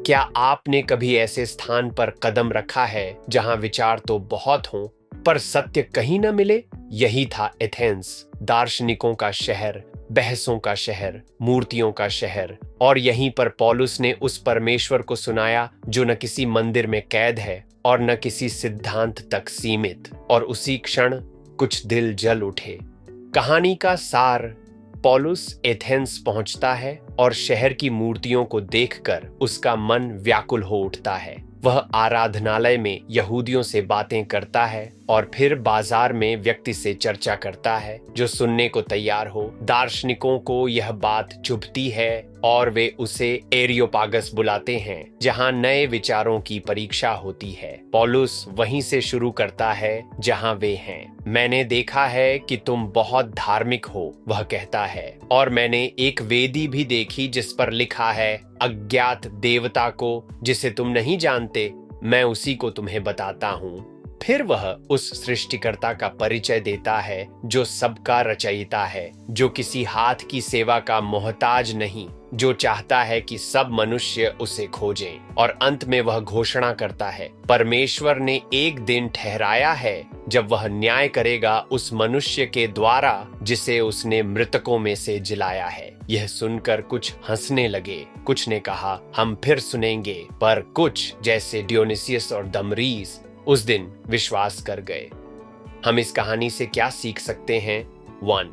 क्या आपने कभी ऐसे स्थान पर कदम रखा है जहां विचार तो बहुत हों पर सत्य कहीं न मिले? यही था एथेंस, दार्शनिकों का शहर, बहसों का शहर, मूर्तियों का शहर। और यहीं पर पौलुस ने उस परमेश्वर को सुनाया जो न किसी मंदिर में कैद है और न किसी सिद्धांत तक सीमित। और उसी क्षण कुछ दिल जल उठे। कहानी का सार, पौलुस एथेंस पहुंचता है और शहर की मूर्तियों को देखकर उसका मन व्याकुल हो उठता है। वह आराधनालय में यहूदियों से बातें करता है और फिर बाजार में व्यक्ति से चर्चा करता है जो सुनने को तैयार हो। दार्शनिकों को यह बात चुभती है और वे उसे एरियोपागस बुलाते हैं, जहां नए विचारों की परीक्षा होती है। पौलुस वहीं से शुरू करता है जहां वे हैं। मैंने देखा है कि तुम बहुत धार्मिक हो, वह कहता है, और मैंने एक वेदी भी देखी जिस पर लिखा है, अज्ञात देवता को जिसे तुम नहीं जानते, मैं उसी को तुम्हें बताता हूँ। फिर वह उस सृष्टिकर्ता का परिचय देता है जो सबका रचयिता है, जो किसी हाथ की सेवा का मोहताज नहीं, जो चाहता है कि सब मनुष्य उसे खोजें। और अंत में वह घोषणा करता है, परमेश्वर ने एक दिन ठहराया है जब वह न्याय करेगा उस मनुष्य के द्वारा जिसे उसने मृतकों में से जिलाया है। यह सुनकर कुछ हंसने लगे, कुछ ने कहा हम फिर सुनेंगे, पर कुछ जैसे डियोनिसियस और दमरीस उस दिन विश्वास कर गए। हम इस कहानी से क्या सीख सकते हैं? 1.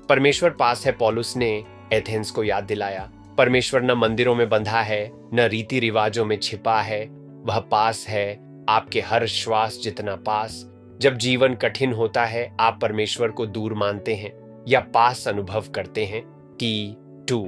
परमेश्वर पास है। पौलुस ने एथेंस को याद दिलाया, परमेश्वर न मंदिरों में बंधा है, न रीति रिवाजों में छिपा है। वह पास है, आपके हर श्वास जितना पास। जब जीवन कठिन होता है, आप परमेश्वर को दूर मानते हैं या पास अनुभव करते हैं? कि 2.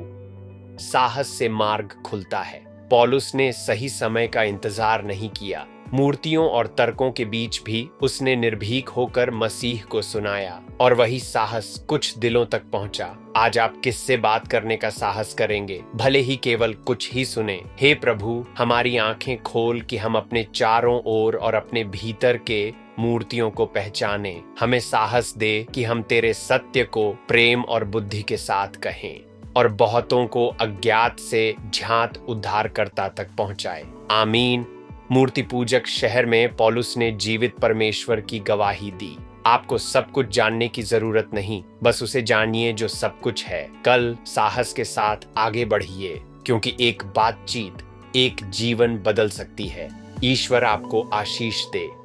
साहस से मार्ग खुलता है। पौलुस ने सही समय का इंतजार नहीं किया। मूर्तियों और तर्कों के बीच भी उसने निर्भीक होकर मसीह को सुनाया, और वही साहस कुछ दिलों तक पहुंचा। आज आप किससे बात करने का साहस करेंगे, भले ही केवल कुछ ही सुने? हे प्रभु, हमारी आंखें खोल कि हम अपने चारों ओर और अपने भीतर के मूर्तियों को पहचाने। हमें साहस दे कि हम तेरे सत्य को प्रेम और बुद्धि के साथ कहें और बहुतों को अज्ञात से ज्ञात उद्धारकर्ता तक पहुंचाए। आमीन। मूर्ति पूजक शहर में पौलुस ने जीवित परमेश्वर की गवाही दी। आपको सब कुछ जानने की जरूरत नहीं, बस उसे जानिए जो सब कुछ है। कल साहस के साथ आगे बढ़िए, क्योंकि एक बातचीत एक जीवन बदल सकती है। ईश्वर आपको आशीष दे।